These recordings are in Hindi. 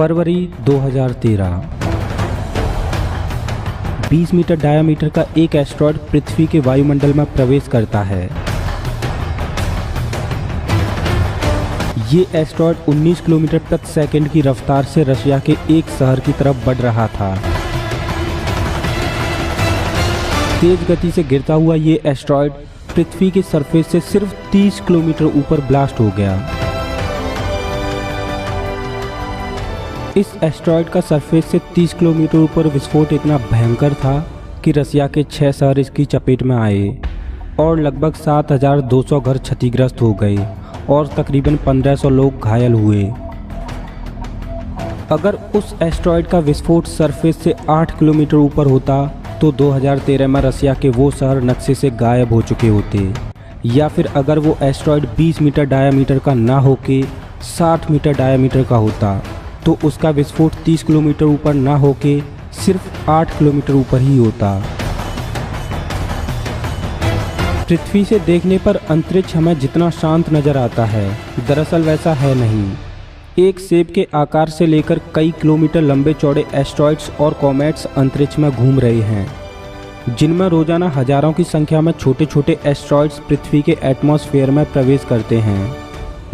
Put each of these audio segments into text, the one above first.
फरवरी 2013। 20 मीटर डायामीटर का एक एस्टेरॉयड पृथ्वी के वायुमंडल में प्रवेश करता है। ये एस्टेरॉयड 19 किलोमीटर प्रति सेकंड की रफ्तार से रशिया के एक शहर की तरफ बढ़ रहा था। तेज गति से गिरता हुआ ये एस्टेरॉयड पृथ्वी के सरफेस से सिर्फ 30 किलोमीटर ऊपर ब्लास्ट हो गया। इस एस्टेरॉयड का सरफेस से 30 किलोमीटर ऊपर विस्फोट इतना भयंकर था कि रशिया के 6 शहर इसकी चपेट में आए और लगभग 7,200 घर क्षतिग्रस्त हो गए और तकरीबन 1,500 लोग घायल हुए। अगर उस एस्टेरॉयड का विस्फोट सरफेस से 8 किलोमीटर ऊपर होता तो 2013 में रशिया के वो शहर नक्शे से गायब हो चुके होते, या फिर अगर वो एस्टेरॉयड 20 मीटर डायामीटर का ना होके 60 मीटर डायामीटर का होता तो उसका विस्फोट 30 किलोमीटर ऊपर ना होके सिर्फ 8 किलोमीटर ऊपर ही होता। पृथ्वी से देखने पर अंतरिक्ष हमें जितना शांत नजर आता है, दरअसल वैसा है नहीं। एक सेब के आकार से लेकर कई किलोमीटर लंबे चौड़े एस्टेरॉयड्स और कॉमेट्स अंतरिक्ष में घूम रहे हैं, जिनमें रोजाना हजारों की संख्या में छोटे छोटे एस्टेरॉयड्स पृथ्वी के एटमॉस्फेयर में प्रवेश करते हैं।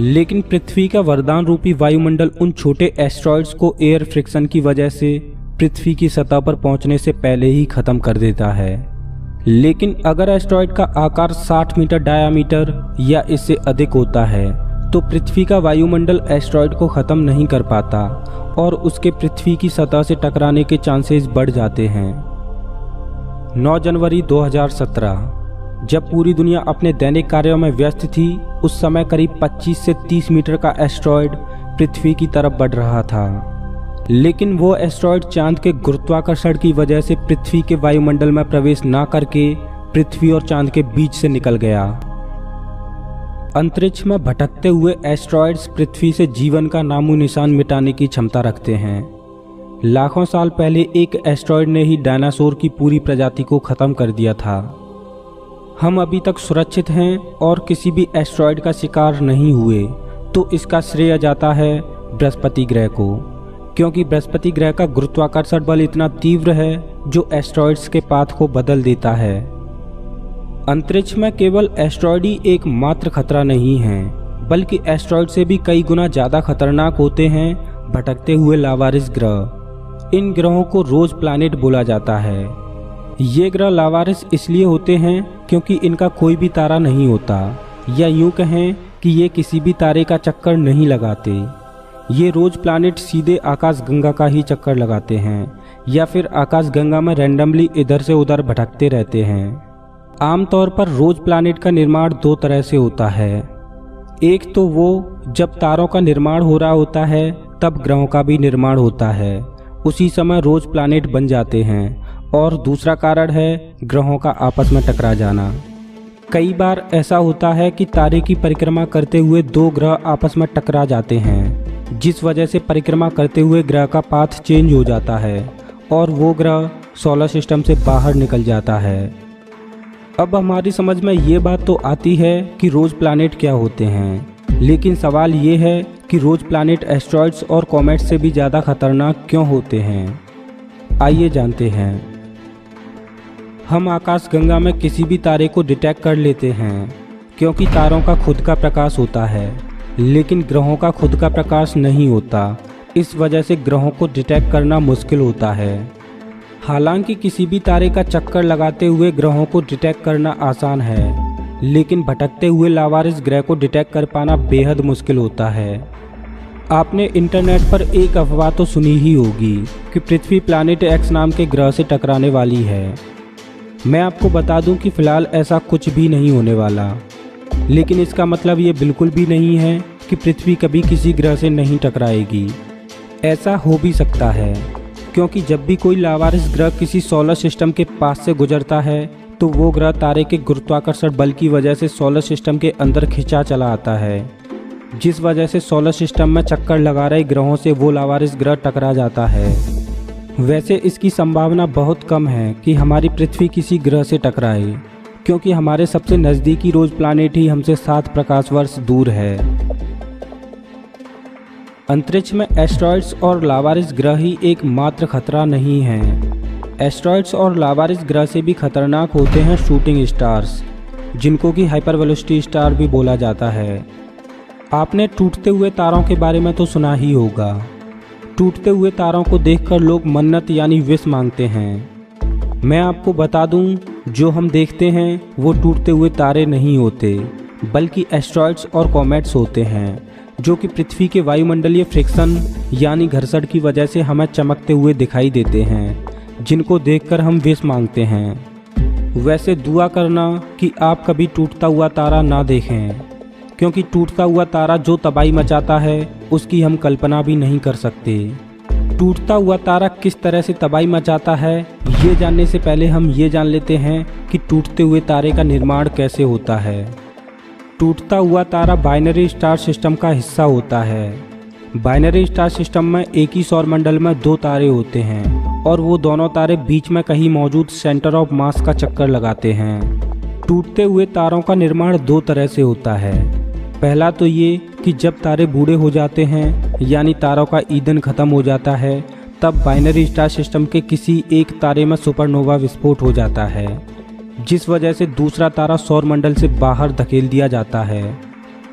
लेकिन पृथ्वी का वरदान रूपी वायुमंडल उन छोटे एस्टेरॉयड्स को एयर फ्रिक्शन की वजह से पृथ्वी की सतह पर पहुंचने से पहले ही खत्म कर देता है। लेकिन अगर एस्टेरॉयड का आकार 60 मीटर डायामीटर या इससे अधिक होता है तो पृथ्वी का वायुमंडल एस्टेरॉयड को खत्म नहीं कर पाता और उसके पृथ्वी की सतह से टकराने के चांसेस बढ़ जाते हैं। 9 जनवरी 2017, जब पूरी दुनिया अपने दैनिक कार्यों में व्यस्त थी, उस समय करीब 25 से 30 मीटर का एस्टेरॉयड पृथ्वी की तरफ बढ़ रहा था। लेकिन वो एस्टेरॉयड चांद के गुरुत्वाकर्षण की वजह से पृथ्वी के वायुमंडल में प्रवेश ना करके पृथ्वी और चांद के बीच से निकल गया। अंतरिक्ष में भटकते हुए एस्टेरॉयड्स पृथ्वी से जीवन का नामो निशान मिटाने की क्षमता रखते हैं। लाखों साल पहले एक एस्टेरॉयड ने ही डायनासोर की पूरी प्रजाति को खत्म कर दिया था। हम अभी तक सुरक्षित हैं और किसी भी एस्टेरॉयड का शिकार नहीं हुए, तो इसका श्रेय जाता है बृहस्पति ग्रह को, क्योंकि बृहस्पति ग्रह का गुरुत्वाकर्षण बल इतना तीव्र है जो एस्टेरॉयड्स के पाथ को बदल देता है। अंतरिक्ष में केवल एस्टेरॉयड ही एकमात्र खतरा नहीं है, बल्कि एस्टेरॉयड से भी कई गुना ज़्यादा खतरनाक होते हैं भटकते हुए लावारिस ग्रह। इन ग्रहों को रोज प्लैनेट बोला जाता है। ये ग्रह लावारिस इसलिए होते हैं क्योंकि इनका कोई भी तारा नहीं होता, या यूं कहें कि ये किसी भी तारे का चक्कर नहीं लगाते। ये रोज प्लैनेट सीधे आकाशगंगा का ही चक्कर लगाते हैं या फिर आकाशगंगा में रैंडमली इधर से उधर भटकते रहते हैं। आमतौर पर रोज प्लैनेट का निर्माण 2 तरह से होता है। एक तो वो जब तारों का निर्माण हो रहा होता है तब ग्रहों का भी निर्माण होता है, उसी समय रोज प्लैनेट बन जाते हैं। और दूसरा कारण है ग्रहों का आपस में टकरा जाना। कई बार ऐसा होता है कि तारे की परिक्रमा करते हुए 2 ग्रह आपस में टकरा जाते हैं, जिस वजह से परिक्रमा करते हुए ग्रह का पाथ चेंज हो जाता है और वो ग्रह सोलर सिस्टम से बाहर निकल जाता है। अब हमारी समझ में ये बात तो आती है कि रोज प्लैनेट क्या होते हैं, लेकिन सवाल ये है कि रोज प्लैनेट एस्टेरॉयड्स और कॉमेट्स से भी ज़्यादा खतरनाक क्यों होते हैं। आइए जानते हैं। हम आकाशगंगा में किसी भी तारे को डिटेक्ट कर लेते हैं क्योंकि तारों का खुद का प्रकाश होता है, लेकिन ग्रहों का खुद का प्रकाश नहीं होता। इस वजह से ग्रहों को डिटेक्ट करना मुश्किल होता है। हालांकि किसी भी तारे का चक्कर लगाते हुए ग्रहों को डिटेक्ट करना आसान है, लेकिन भटकते हुए लावारिस ग्रह को डिटेक्ट कर पाना बेहद मुश्किल होता है। आपने इंटरनेट पर एक अफवाह तो सुनी ही होगी कि पृथ्वी प्लैनेट एक्स नाम के ग्रह से टकराने वाली है। मैं आपको बता दूं कि फ़िलहाल ऐसा कुछ भी नहीं होने वाला, लेकिन इसका मतलब ये बिल्कुल भी नहीं है कि पृथ्वी कभी किसी ग्रह से नहीं टकराएगी। ऐसा हो भी सकता है, क्योंकि जब भी कोई लावारिस ग्रह किसी सोलर सिस्टम के पास से गुजरता है तो वो ग्रह तारे के गुरुत्वाकर्षण बल की वजह से सोलर सिस्टम के अंदर खिंचा चला आता है, जिस वजह से सोलर सिस्टम में चक्कर लगा रहे ग्रहों से वो लावारिस ग्रह टकरा जाता है। वैसे इसकी संभावना बहुत कम है कि हमारी पृथ्वी किसी ग्रह से टकराए, क्योंकि हमारे सबसे नज़दीकी रोज प्लैनेट ही हमसे 7 प्रकाश वर्ष दूर है। अंतरिक्ष में एस्ट्रॉयड्स और लावारिस ग्रह ही एकमात्र खतरा नहीं हैं। एस्ट्रॉयड्स और लावारिस ग्रह से भी खतरनाक होते हैं शूटिंग स्टार्स, जिनको कि हाइपर वेलोसिटी स्टार भी बोला जाता है। आपने टूटते हुए तारों के बारे में तो सुना ही होगा। टूटते हुए तारों को देखकर लोग मन्नत यानी विश मांगते हैं। मैं आपको बता दूं, जो हम देखते हैं वो टूटते हुए तारे नहीं होते, बल्कि एस्ट्रॉयड्स और कॉमेट्स होते हैं, जो कि पृथ्वी के वायुमंडलीय फ्रिक्शन यानी घर्षण की वजह से हमें चमकते हुए दिखाई देते हैं, जिनको देखकर हम विश मांगते हैं। वैसे दुआ करना कि आप कभी टूटता हुआ तारा ना देखें, क्योंकि टूटता हुआ तारा जो तबाही मचाता है उसकी हम कल्पना भी नहीं कर सकते। टूटता हुआ तारा किस तरह से तबाही मचाता है, ये जानने से पहले हम ये जान लेते हैं कि टूटते हुए तारे का निर्माण कैसे होता है। टूटता हुआ तारा बाइनरी स्टार सिस्टम का हिस्सा होता है। बाइनरी स्टार सिस्टम में एक ही सौरमंडल में 2 तारे होते हैं और वो दोनों तारे बीच में कहीं मौजूद सेंटर ऑफ मास का चक्कर लगाते हैं। टूटते हुए तारों का निर्माण 2 तरह से होता है। पहला तो ये कि जब तारे बूढ़े हो जाते हैं यानी तारों का ईंधन खत्म हो जाता है, तब बाइनरी स्टार सिस्टम के किसी एक तारे में सुपरनोवा विस्फोट हो जाता है, जिस वजह से दूसरा तारा सौरमंडल से बाहर धकेल दिया जाता है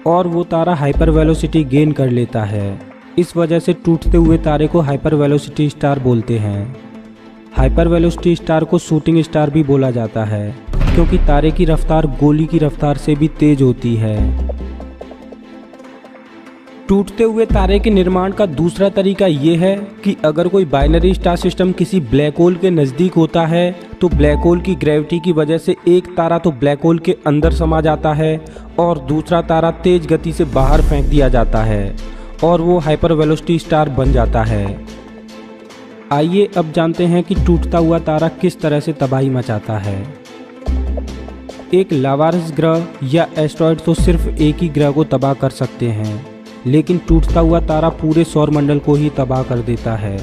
और वो तारा हाइपर वेलोसिटी गेन कर लेता है। इस वजह से टूटते हुए तारे को हाइपर वेलोसिटी स्टार बोलते हैं। हाइपर वेलोसिटी स्टार को शूटिंग स्टार भी बोला जाता है, क्योंकि तारे की रफ्तार गोली की रफ्तार से भी तेज होती है। टूटते हुए तारे के निर्माण का दूसरा तरीका ये है कि अगर कोई बाइनरी स्टार सिस्टम किसी ब्लैक होल के नज़दीक होता है तो ब्लैक होल की ग्रेविटी की वजह से एक तारा तो ब्लैक होल के अंदर समा जाता है और दूसरा तारा तेज गति से बाहर फेंक दिया जाता है और वो हाइपर वेलोसिटी स्टार बन जाता है। आइए अब जानते हैं कि टूटता हुआ तारा किस तरह से तबाही मचाता है। एक लावारिस ग्रह या एस्ट्रॉयड तो सिर्फ एक ही ग्रह को तबाह कर सकते हैं, लेकिन टूटता हुआ तारा पूरे सौरमंडल को ही तबाह कर देता है,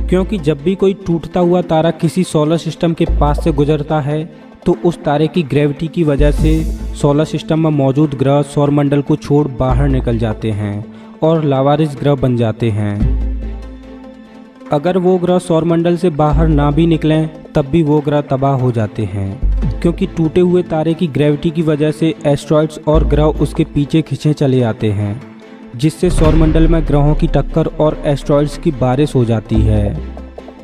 क्योंकि जब भी कोई टूटता हुआ तारा किसी सोलर सिस्टम के पास से गुजरता है तो उस तारे की ग्रेविटी की वजह से सोलर सिस्टम में मौजूद ग्रह सौरमंडल को छोड़ बाहर निकल जाते हैं और लावारिस ग्रह बन जाते हैं। अगर वो ग्रह सौरमंडल से बाहर ना भी निकलें तब भी वो ग्रह तबाह हो जाते हैं, क्योंकि टूटे हुए तारे की ग्रेविटी की वजह से एस्ट्रॉयड्स और ग्रह उसके पीछे खींचे चले आते हैं, जिससे सौरमंडल में ग्रहों की टक्कर और एस्ट्रॉयड्स की बारिश हो जाती है।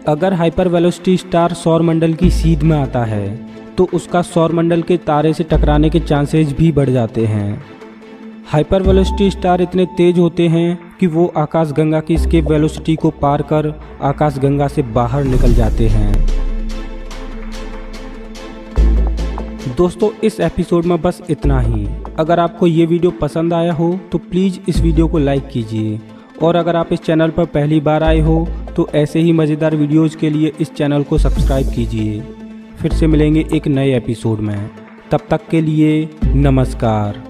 अगर हाइपर वेलोसिटी स्टार सौरमंडल की सीध में आता है तो उसका सौरमंडल के तारे से टकराने के चांसेस भी बढ़ जाते हैं। हाइपर वेलोसिटी स्टार इतने तेज होते हैं कि वो आकाशगंगा की एस्केप वेलोसिटी को पार कर आकाशगंगा से बाहर निकल जाते हैं। दोस्तों, इस एपिसोड में बस इतना ही। अगर आपको ये वीडियो पसंद आया हो तो प्लीज़ इस वीडियो को लाइक कीजिए, और अगर आप इस चैनल पर पहली बार आए हो तो ऐसे ही मज़ेदार वीडियोज़ के लिए इस चैनल को सब्सक्राइब कीजिए। फिर से मिलेंगे एक नए एपिसोड में, तब तक के लिए नमस्कार।